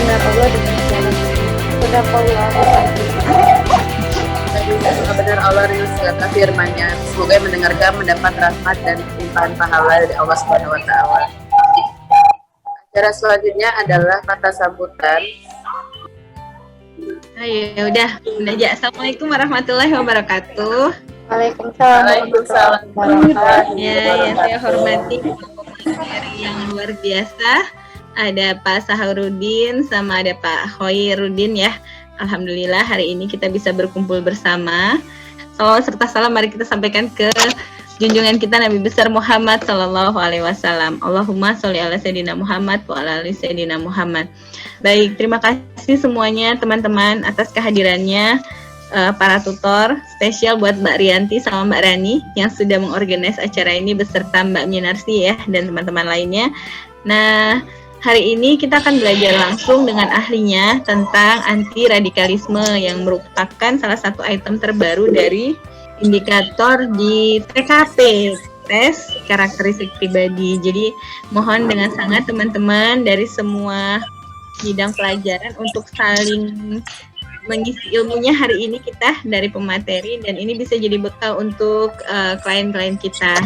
mengenal Allah dengan jalan Sadaqallahu azim. Semoga benar Allah rindu segala firman-Nya. Semoga yang mendengarkan mendapat rahmat dan limpahan pahala dari Allah Subhanahu wa taala. Acara selanjutnya adalah kata sambutan. Ayo, udah aja. Assalamualaikum warahmatullahi wabarakatuh. Waalaikumsalam. Waalaikumsalam. Ya, yang saya hormati dari yang luar biasa. Ada Pak Saharudin sama ada Pak Khoirudin ya. Alhamdulillah hari ini kita bisa berkumpul bersama. Salawat serta salam mari kita sampaikan ke junjungan kita Nabi besar Muhammad sallallahu alaihi wasallam. Allahumma sholli ala sayyidina Muhammad wa ala ali sayyidina Muhammad. Baik, terima kasih semuanya teman-teman atas kehadirannya. Para tutor, spesial buat Mbak Rianti sama Mbak Rani yang sudah mengorganize acara ini beserta Mbak Minarsi ya dan teman-teman lainnya. Nah, hari ini kita akan belajar langsung dengan ahlinya tentang anti radikalisme yang merupakan salah satu item terbaru dari indikator di TKP, tes karakteristik pribadi. Jadi mohon dengan sangat teman-teman dari semua bidang pelajaran untuk saling mengisi ilmunya hari ini kita dari pemateri dan ini bisa jadi bekal untuk klien-klien kita.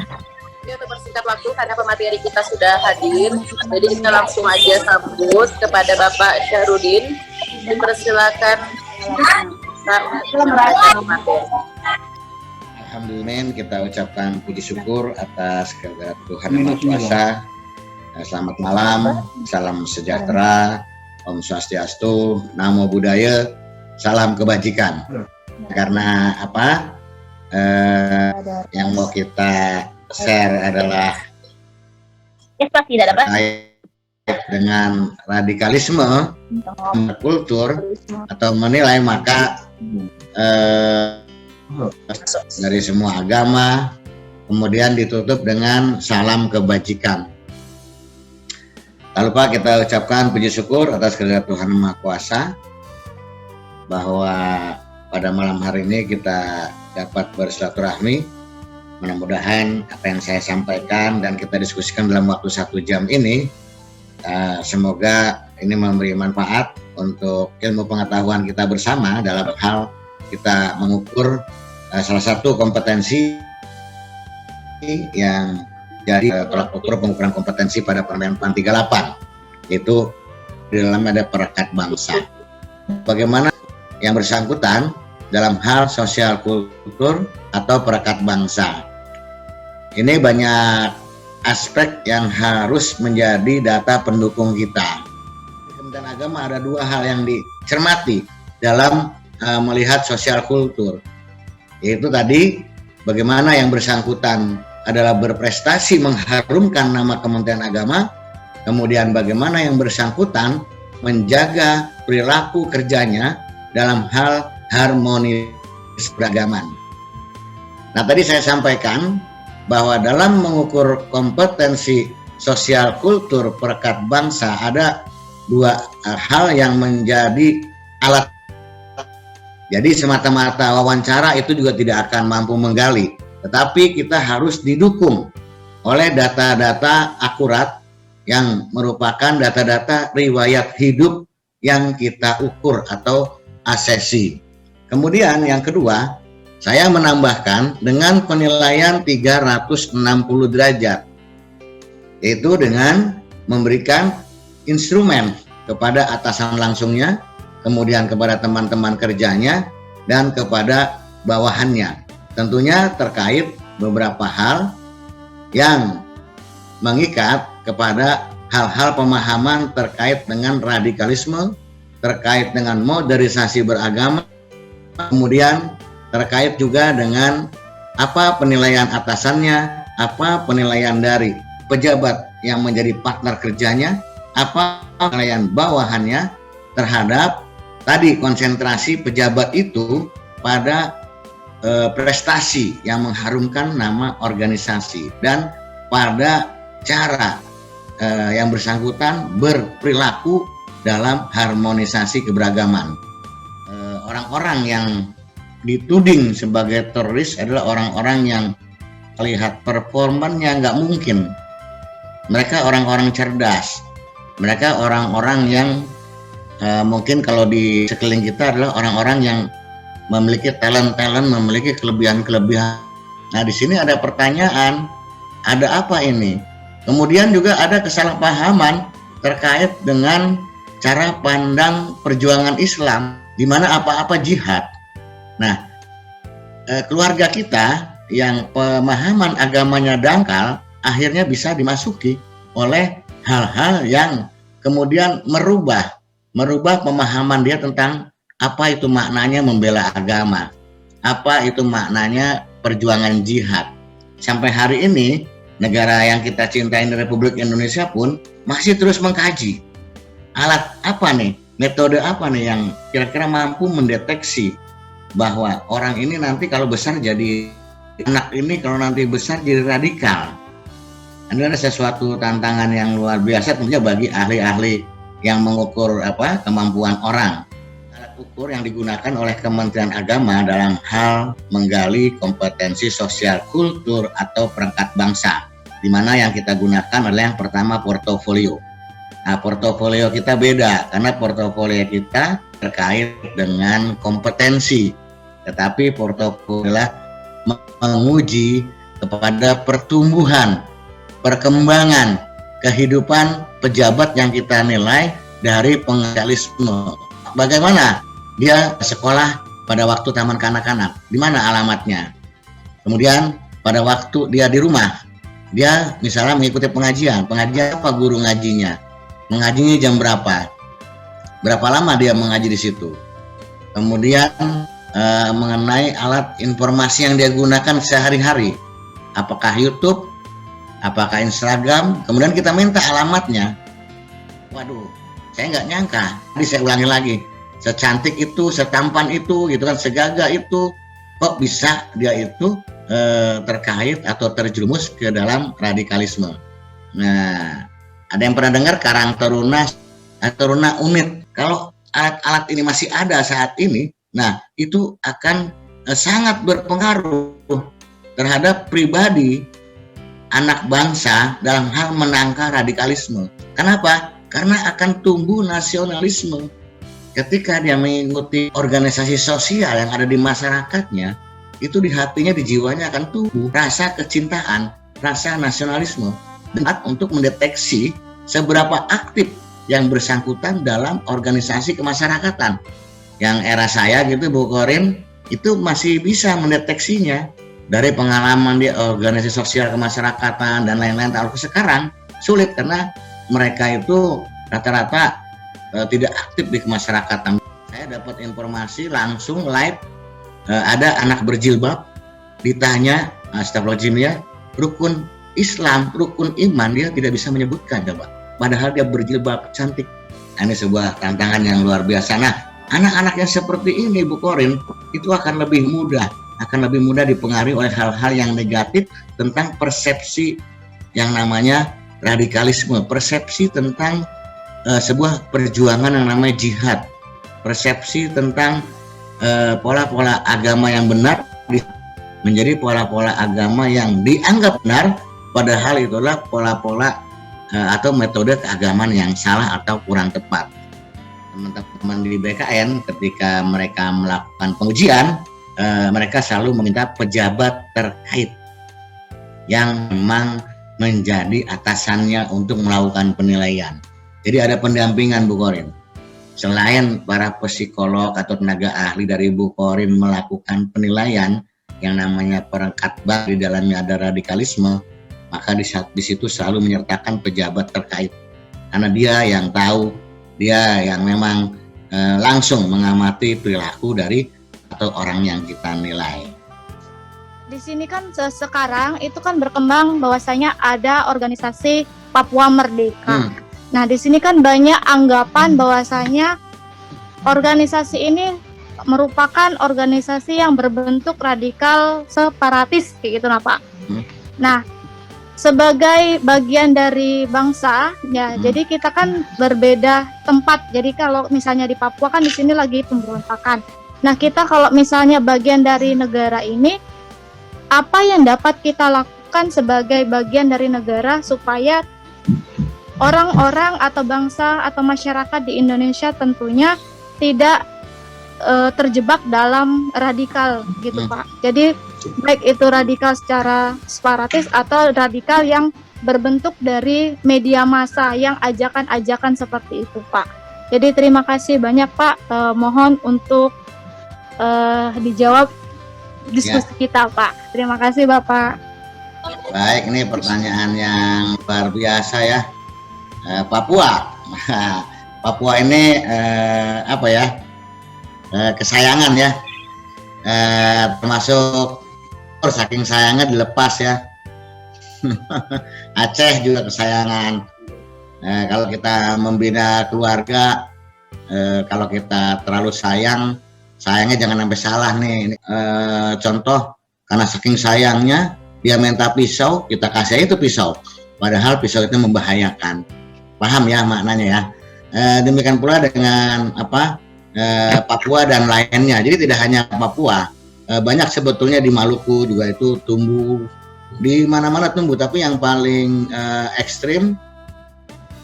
Ini untuk persingkat waktu karena pemateri kita sudah hadir, jadi kita langsung aja sambut kepada Bapak Syahrudin. Dipersilakan membacakan materi. Alhamdulillah kita ucapkan puji syukur atas kehadirat Tuhan Yang Maha Kuasa. Selamat malam, salam sejahtera, Om Swastiastu, Namo Buddhaya, salam kebajikan. Karena apa? Yang mau kita share adalah terkait dengan radikalisme kultur atau menilai, maka dari semua agama kemudian ditutup dengan salam kebajikan. Tak lupa kita ucapkan puji syukur atas kehadirat Tuhan Yang Maha Kuasa bahwa pada malam hari ini kita dapat bersilaturahmi. Mudah-mudahan apa yang saya sampaikan dan kita diskusikan dalam waktu 1 jam ini semoga ini memberi manfaat untuk ilmu pengetahuan kita bersama dalam hal kita mengukur salah satu kompetensi yang jadi tolak ukur pengukuran kompetensi pada Permen-Pan 38, yaitu di dalamnya ada perekat bangsa. Bagaimana yang bersangkutan dalam hal sosial kultur atau perekat bangsa. Ini banyak aspek yang harus menjadi data pendukung kita. Kementerian Agama ada 2 hal yang dicermati dalam melihat sosial kultur, yaitu tadi bagaimana yang bersangkutan adalah berprestasi mengharumkan nama Kementerian Agama, kemudian bagaimana yang bersangkutan menjaga perilaku kerjanya dalam hal harmonis beragaman. Nah, tadi saya sampaikan bahwa dalam mengukur kompetensi sosial kultur perekat bangsa ada 2 hal yang menjadi alat. Jadi semata-mata wawancara itu juga tidak akan mampu menggali, tetapi kita harus didukung oleh data-data akurat yang merupakan data-data riwayat hidup yang kita ukur atau asesi. Kemudian yang kedua, saya menambahkan dengan penilaian 360 derajat, yaitu dengan memberikan instrumen kepada atasan langsungnya, kemudian kepada teman-teman kerjanya, dan kepada bawahannya. Tentunya terkait beberapa hal yang mengikat kepada hal-hal pemahaman terkait dengan radikalisme, terkait dengan modernisasi beragama, kemudian terkait juga dengan apa penilaian atasannya, apa penilaian dari pejabat yang menjadi partner kerjanya, apa penilaian bawahannya terhadap tadi konsentrasi pejabat itu pada prestasi yang mengharumkan nama organisasi dan pada cara yang bersangkutan berperilaku dalam harmonisasi keberagaman. Orang-orang yang dituding sebagai teroris adalah orang-orang yang lihat performanya nggak mungkin. Mereka orang-orang cerdas, mereka orang-orang yang mungkin kalau di sekeliling kita adalah orang-orang yang memiliki talent, memiliki kelebihan. Nah, di sini ada pertanyaan, ada apa ini? Kemudian juga ada kesalahpahaman terkait dengan cara pandang perjuangan Islam, di mana apa-apa jihad. Nah, keluarga kita yang pemahaman agamanya dangkal, akhirnya bisa dimasuki oleh hal-hal yang kemudian merubah pemahaman dia tentang apa itu maknanya membela agama, apa itu maknanya perjuangan jihad. Sampai hari ini negara yang kita cintai di Republik Indonesia pun masih terus mengkaji alat apa nih, metode apa nih yang kira-kira mampu mendeteksi bahwa orang ini nanti kalau besar jadi, anak ini kalau nanti besar jadi radikal. Ini ada sesuatu tantangan yang luar biasa tentunya bagi ahli-ahli yang mengukur kemampuan orang. Alat ukur yang digunakan oleh Kementerian Agama dalam hal menggali kompetensi sosial kultur atau perangkat bangsa, di mana yang kita gunakan adalah yang pertama portofolio. Nah, portofolio kita beda karena portofolio kita terkait dengan kompetensi, tetapi portofolio adalah menguji kepada pertumbuhan, perkembangan kehidupan pejabat yang kita nilai dari pengadilisme. Bagaimana dia sekolah pada waktu taman kanak-kanak, di mana alamatnya. Kemudian pada waktu dia di rumah, dia misalnya mengikuti pengajian apa guru ngajinya, mengajinya jam berapa lama dia mengaji di situ. Kemudian mengenai alat informasi yang dia gunakan sehari-hari, apakah YouTube, apakah Instagram, kemudian kita minta alamatnya. Waduh, saya nggak nyangka. Jadi saya ulangi lagi, secantik itu, setampan itu, gitu kan, segagah itu, kok bisa dia itu terkait atau terjerumus ke dalam radikalisme. Nah, ada yang pernah dengar Karang Taruna Unit? Kalau alat-alat ini masih ada saat ini, nah itu akan sangat berpengaruh terhadap pribadi anak bangsa dalam hal menangkal radikalisme. Kenapa? Karena akan tumbuh nasionalisme. Ketika dia mengikuti organisasi sosial yang ada di masyarakatnya, itu di hatinya, di jiwanya akan tumbuh rasa kecintaan, rasa nasionalisme, dan untuk mendeteksi seberapa aktif yang bersangkutan dalam organisasi kemasyarakatan. Yang era saya gitu, Bu Korin, itu masih bisa mendeteksinya dari pengalaman di organisasi sosial kemasyarakatan dan lain-lain. Kalau sekarang sulit karena mereka itu rata-rata tidak aktif di kemasyarakatan. Saya dapat informasi langsung live, ada anak berjilbab ditanya, astagfirullahaladzim ya, rukun Islam, rukun iman dia tidak bisa menyebutkan, coba. Padahal dia berjilbab cantik. Ini sebuah tantangan yang luar biasa. Nah, anak-anak yang seperti ini, Bu Korin, itu akan lebih mudah dipengaruhi oleh hal-hal yang negatif tentang persepsi yang namanya radikalisme, persepsi tentang sebuah perjuangan yang namanya jihad, persepsi tentang pola-pola agama yang benar menjadi pola-pola agama yang dianggap benar, padahal itulah pola-pola atau metode keagamaan yang salah atau kurang tepat. Teman-teman di BKN ketika mereka melakukan pengujian, mereka selalu meminta pejabat terkait yang memang menjadi atasannya untuk melakukan penilaian. Jadi ada pendampingan, Bu Korin. Selain para psikolog atau tenaga ahli dari Bu Korin melakukan penilaian yang namanya perangkat bab, di dalamnya ada radikalisme, maka di situ selalu menyertakan pejabat terkait. Karena dia yang tahu, dia yang memang langsung mengamati perilaku dari atau orang yang kita nilai. Di sini kan sekarang itu kan berkembang bahwasanya ada organisasi Papua Merdeka. Nah, di sini kan banyak anggapan bahwasanya organisasi ini merupakan organisasi yang berbentuk radikal separatis, kayak gitu, nah Pak. Nah, sebagai bagian dari bangsa, ya, jadi kita kan berbeda tempat. Jadi kalau misalnya di Papua kan di sini lagi pemberontakan. Nah, kita kalau misalnya bagian dari negara ini, apa yang dapat kita lakukan sebagai bagian dari negara supaya orang-orang atau bangsa atau masyarakat di Indonesia tentunya tidak terjebak dalam radikal gitu Pak. Jadi baik itu radikal secara separatis atau radikal yang berbentuk dari media massa yang ajakan-ajakan seperti itu Pak. Jadi terima kasih banyak Pak. Mohon untuk dijawab diskusi kita Pak. Terima kasih Bapak. Baik, ini pertanyaan yang luar biasa ya. Papua. Papua ini apa ya? Kesayangan ya. Termasuk saking sayangnya dilepas ya. Aceh juga kesayangan. Kalau kita membina keluarga, kalau kita terlalu sayangnya jangan sampai salah nih. Contoh, karena saking sayangnya dia minta pisau, kita kasih itu pisau, padahal pisau itu membahayakan. Paham ya maknanya ya. Demikian pula dengan Papua dan lainnya. Jadi tidak hanya Papua, banyak sebetulnya di Maluku juga itu tumbuh, di mana-mana tumbuh, tapi yang paling ekstrim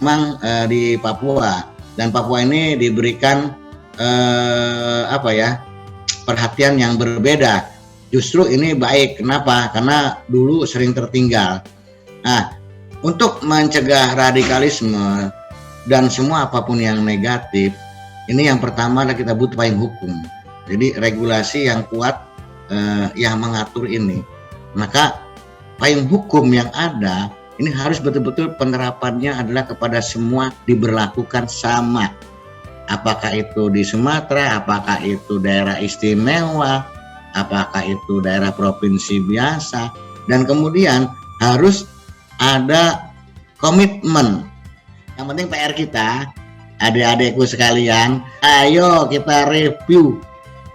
memang di Papua. Dan Papua ini diberikan perhatian yang berbeda. Justru ini baik. Kenapa? Karena dulu sering tertinggal. Nah, untuk mencegah radikalisme dan semua apapun yang negatif, ini yang pertama adalah kita butuh payung hukum. Jadi regulasi yang kuat yang mengatur ini. Maka payung hukum yang ada ini harus betul-betul penerapannya adalah kepada semua diberlakukan sama. Apakah itu di Sumatera, apakah itu daerah istimewa, apakah itu daerah provinsi biasa, dan kemudian harus ada komitmen. Yang penting PR kita, adik-adikku sekalian, ayo kita review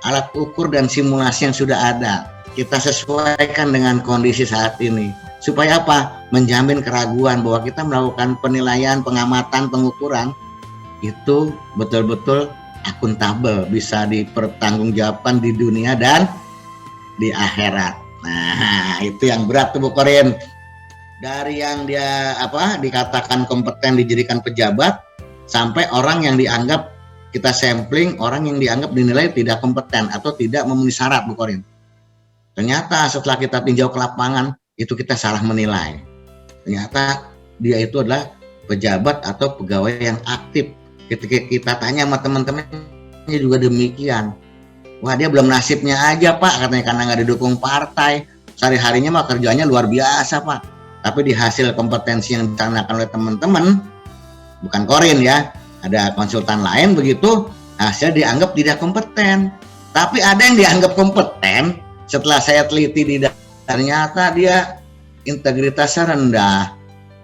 alat ukur dan simulasi yang sudah ada. Kita sesuaikan dengan kondisi saat ini. Supaya apa? Menjamin keraguan bahwa kita melakukan penilaian, pengamatan, pengukuran itu betul-betul akuntabel, bisa dipertanggungjawabkan di dunia dan di akhirat. Nah, itu yang berat tuh Bu Korin. Dari yang dia dikatakan kompeten dijadikan pejabat sampai orang yang dianggap kita sampling, orang yang dianggap dinilai tidak kompeten atau tidak memenuhi syarat Bu Korin. Ternyata setelah kita tinjau ke lapangan, itu kita salah menilai. Ternyata dia itu adalah pejabat atau pegawai yang aktif. Ketika kita tanya sama teman-temannya juga demikian. Wah, dia belum nasibnya aja Pak, katanya, karena nggak didukung partai. Sehari-harinya mah kerjanya luar biasa Pak. Tapi di hasil kompetensi yang ditanyakan oleh teman-teman, bukan Korin ya, ada konsultan lain begitu, hasil dianggap tidak kompeten. Tapi ada yang dianggap kompeten, setelah saya teliti ternyata dia integritasnya rendah.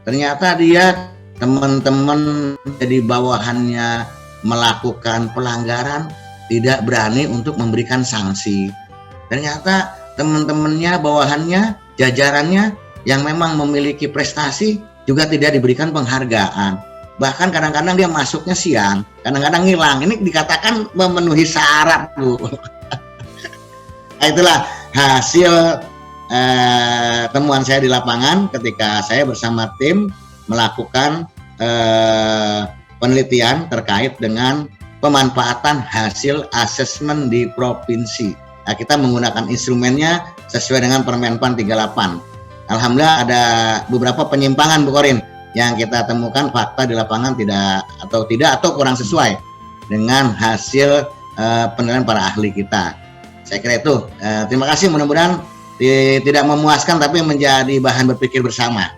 Ternyata dia teman-teman di bawahannya melakukan pelanggaran tidak berani untuk memberikan sanksi. Ternyata teman-temannya, bawahannya, jajarannya yang memang memiliki prestasi juga tidak diberikan penghargaan. Bahkan kadang-kadang dia masuknya siang, kadang-kadang ngilang. Ini dikatakan memenuhi syarat Bu. Nah, itulah hasil temuan saya di lapangan ketika saya bersama tim melakukan penelitian terkait dengan pemanfaatan hasil asesmen di provinsi. Nah, kita menggunakan instrumennya sesuai dengan Permenpan 38. Alhamdulillah ada beberapa penyimpangan Bu Korin yang kita temukan fakta di lapangan tidak atau kurang sesuai dengan hasil penilaian para ahli kita. Saya kira itu. Terima kasih, mudah-mudahan tidak memuaskan tapi menjadi bahan berpikir bersama.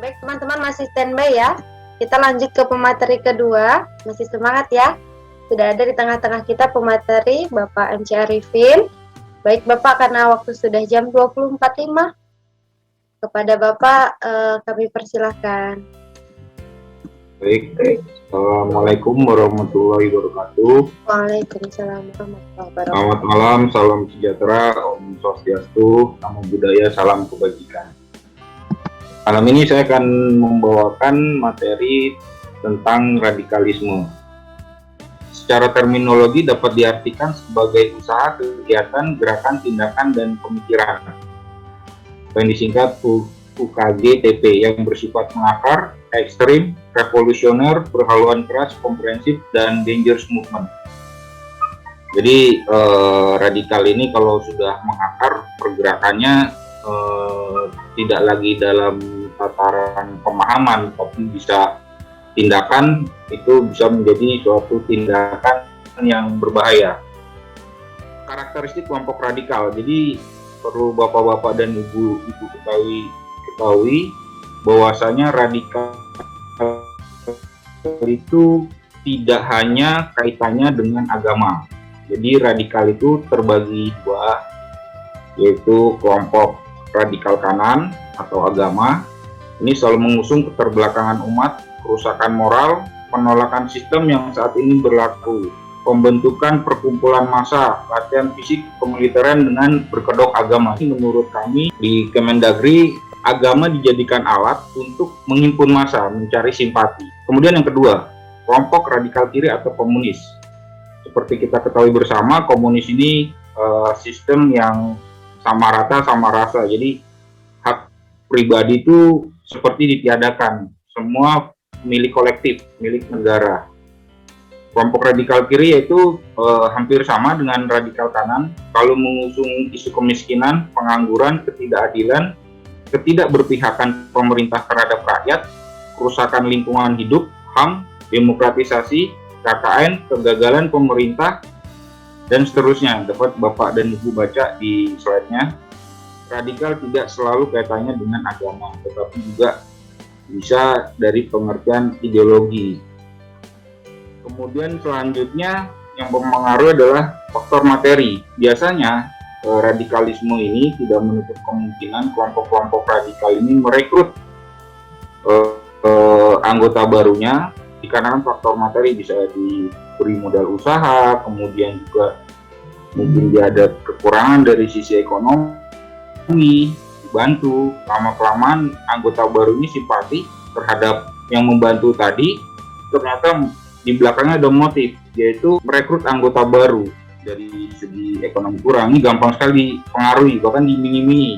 Baik teman-teman, masih standby ya. Kita lanjut ke pemateri kedua. Masih semangat ya. Sudah ada di tengah-tengah kita pemateri Bapak MC Arifin. Baik Bapak, karena waktu sudah jam 20.45, kepada Bapak kami persilahkan. Baik. Assalamualaikum warahmatullahi wabarakatuh. Waalaikumsalam warahmatullahi wabarakatuh. Selamat malam, salam sejahtera, Om Swastiastu, Namo Buddhaya, salam kebajikan. Malam ini saya akan membawakan materi tentang radikalisme. Secara terminologi dapat diartikan sebagai usaha, kegiatan, gerakan, tindakan, dan pemikiran. Yang disingkat UKG-TP yang bersifat mengakar, ekstrim, revolusioner, berhaluan keras, komprehensif, dan dangerous movement. Jadi radikal ini kalau sudah mengakar, pergerakannya tidak lagi dalam tataran pemahaman, tapi bisa tindakan, itu bisa menjadi suatu tindakan yang berbahaya. Karakteristik kelompok radikal, jadi perlu bapak-bapak dan ibu-ibu ketahui bahwasanya radikal itu tidak hanya kaitannya dengan agama. Jadi radikal itu terbagi dua, yaitu kelompok radikal kanan atau agama. Ini selalu mengusung keterbelakangan umat, kerusakan moral, penolakan sistem yang saat ini berlaku, pembentukan perkumpulan massa, latihan fisik, kemiliteran dengan berkedok agama. Menurut kami di Kemendagri, agama dijadikan alat untuk menghimpun massa, mencari simpati. Kemudian yang kedua, kelompok radikal kiri atau komunis. Seperti kita ketahui bersama, komunis ini sistem yang sama rata, sama rasa. Jadi hak pribadi itu seperti ditiadakan. Semua milik kolektif, milik negara. Kelompok radikal kiri yaitu hampir sama dengan radikal kanan, kalau mengusung isu kemiskinan, pengangguran, ketidakadilan, ketidakberpihakan pemerintah terhadap rakyat, kerusakan lingkungan hidup, HAM, demokratisasi, KKN, kegagalan pemerintah, dan seterusnya. Dapat Bapak dan Ibu baca di slide-nya. Radikal tidak selalu kaitannya dengan agama, tetapi juga bisa dari pengertian ideologi. Kemudian selanjutnya yang mempengaruhi adalah faktor materi. Biasanya radikalisme ini tidak menutup kemungkinan kelompok-kelompok radikal ini merekrut anggota barunya dikarenakan faktor materi, bisa diberi modal usaha, kemudian juga mungkin dia ada kekurangan dari sisi ekonomi, dibantu. Lama-kelamaan anggota baru ini simpati terhadap yang membantu tadi, ternyata di belakangnya ada motif, yaitu merekrut anggota baru. Dari segi ekonomi kurang, ini gampang sekali dipengaruhi, bahkan diiming-imingi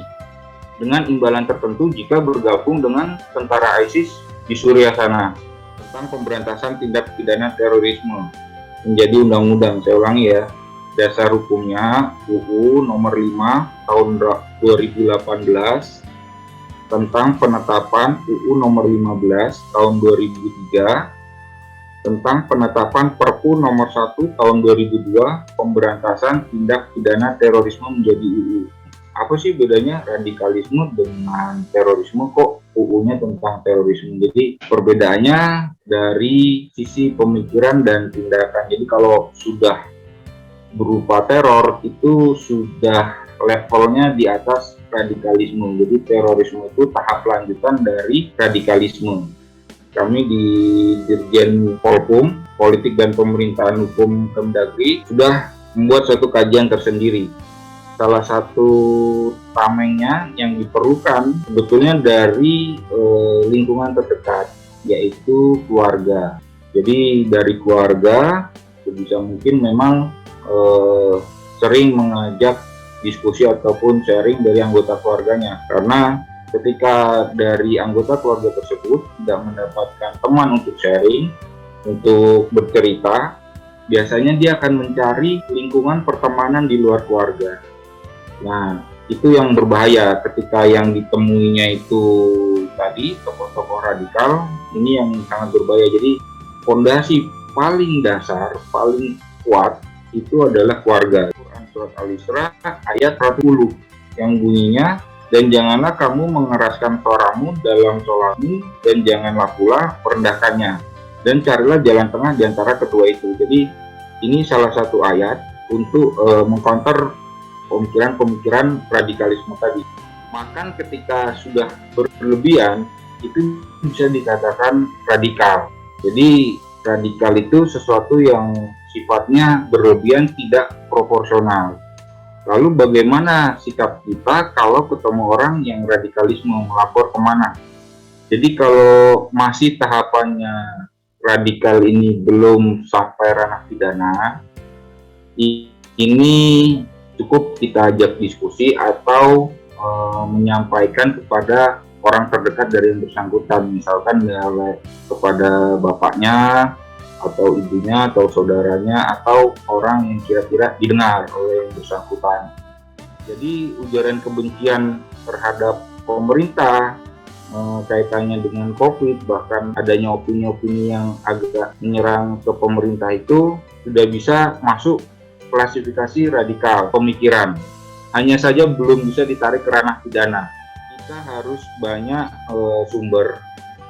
dengan imbalan tertentu jika bergabung dengan tentara ISIS di Suriah sana. Tentang pemberantasan tindak pidana terorisme menjadi undang-undang. Saya ulangi ya, dasar hukumnya UU nomor 5 tahun 2018 tentang penetapan UU nomor 15 tahun 2003 tentang penetapan Perpu nomor 1 tahun 2002 pemberantasan tindak pidana terorisme menjadi UU. Apa sih bedanya radikalisme dengan terorisme? Kok UU-nya tentang terorisme? Jadi perbedaannya dari sisi pemikiran dan tindakan. Jadi kalau sudah berupa teror itu sudah levelnya di atas radikalisme. Jadi terorisme itu tahap lanjutan dari radikalisme. Kami di Dirjen Polhum, Politik dan Pemerintahan Hukum Kemendagri sudah membuat suatu kajian tersendiri. Salah satu tamengnya yang diperlukan sebetulnya dari lingkungan terdekat, yaitu keluarga. Jadi dari keluarga sebisa mungkin memang sering mengajak diskusi ataupun sharing dari anggota keluarganya, karena ketika dari anggota keluarga tersebut tidak mendapatkan teman untuk sharing, untuk bercerita, biasanya dia akan mencari lingkungan pertemanan di luar keluarga. Nah, itu yang berbahaya ketika yang ditemuinya itu tadi tokoh-tokoh radikal, ini yang sangat berbahaya. Jadi fondasi paling dasar, paling kuat itu adalah keluarga. Quran Surat Al-Isra ayat 110 yang bunyinya, dan janganlah kamu mengeraskan suaramu dalam sholatmu, dan janganlah pula merendahkannya, dan carilah jalan tengah di antara kedua itu. Jadi ini salah satu ayat untuk mengcounter pemikiran-pemikiran radikalisme tadi. Makan ketika sudah berlebihan itu bisa dikatakan radikal. Jadi radikal itu sesuatu yang sifatnya berlebihan, tidak proporsional. Lalu bagaimana sikap kita kalau ketemu orang yang radikalisme, melapor kemana? Jadi kalau masih tahapannya radikal ini belum sampai ranah pidana, ini cukup kita ajak diskusi atau menyampaikan kepada orang terdekat dari yang bersangkutan, misalkan kepada bapaknya atau ibunya atau saudaranya atau orang yang kira-kira didengar oleh yang bersangkutan. Jadi ujaran kebencian terhadap pemerintah kaitannya dengan COVID, bahkan adanya opini-opini yang agak menyerang ke pemerintah itu sudah bisa masuk klasifikasi radikal pemikiran. Hanya saja belum bisa ditarik ke ranah pidana. Kita harus banyak sumber,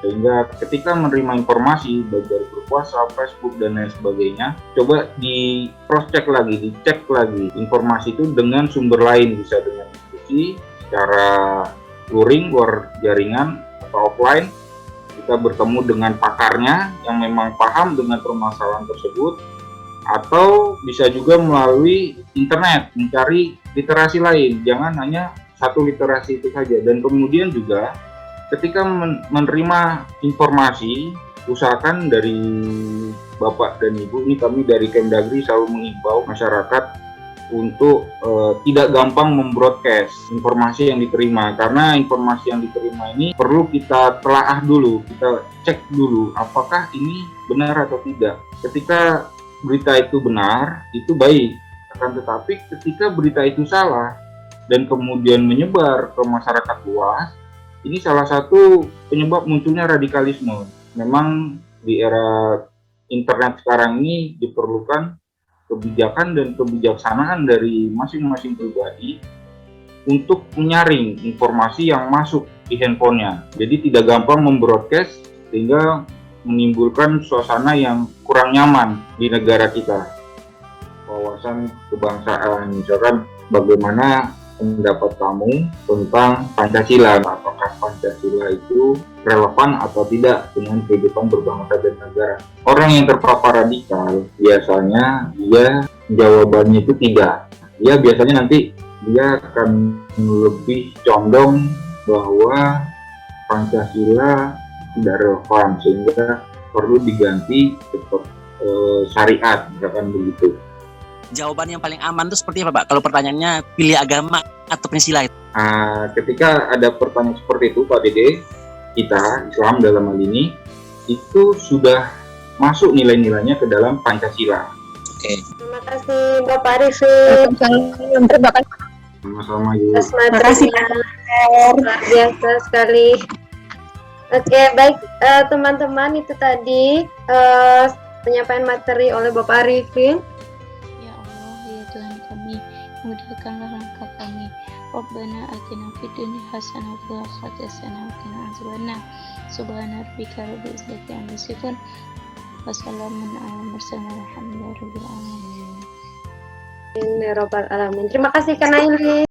sehingga ketika menerima informasi baik dari grup WhatsApp, Facebook dan lain sebagainya, coba di cross check lagi, dicek lagi informasi itu dengan sumber lain, bisa dengan diskusi secara luring luar jaringan atau offline. Kita bertemu dengan pakarnya yang memang paham dengan permasalahan tersebut, atau bisa juga melalui internet mencari literasi lain, jangan hanya satu literasi itu saja. Dan kemudian juga ketika menerima informasi, usahakan dari Bapak dan Ibu, ini kami dari Kemdagri selalu mengimbau masyarakat untuk tidak gampang membroadcast informasi yang diterima, karena informasi yang diterima ini perlu kita telaah dulu, kita cek dulu apakah ini benar atau tidak. Ketika berita itu benar, itu baik, akan tetapi ketika berita itu salah dan kemudian menyebar ke masyarakat luas, ini salah satu penyebab munculnya radikalisme. Memang di era internet sekarang ini diperlukan kebijakan dan kebijaksanaan dari masing-masing pribadi untuk menyaring informasi yang masuk di handphonenya. Jadi tidak gampang membroadcast sehingga menimbulkan suasana yang kurang nyaman di negara kita. Wawasan kebangsaan, misalkan bagaimana pendapat kamu tentang Pancasila, apakah Pancasila itu relevan atau tidak dengan kehidupan berbangsa dan negara. Orang yang terpapar radikal biasanya dia jawabannya itu tidak. Dia biasanya nanti dia akan lebih condong bahwa Pancasila tidak relevan sehingga perlu diganti syariat, misalkan begitu. Jawaban yang paling aman itu seperti apa, Pak? Kalau pertanyaannya pilih agama atau Pancasila? Ketika ada pertanyaan seperti itu, Pak Dede, kita Islam dalam hal ini itu sudah masuk nilai-nilainya ke dalam Pancasila. Oke. Terima kasih Bapak Arifin. Terima kasih. Sama-sama Ibu. Atas materinya luar biasa sekali. Oke, baik teman-teman, itu tadi penyampaian materi oleh Bapak Arifin. Ya Allah, ya Tuhan kami, mudahkanlah langkah kami. Rabbana atina fid dunya hasanah wa fil akhirati hasanah wa qina adzabannar. Subhana rabbika rabbil izzati amma yasifun. Wassalamun ala mursalin walhamdulillahi rabbil alamin. Ya Rabbal alamin. Terima kasih Kak Naili.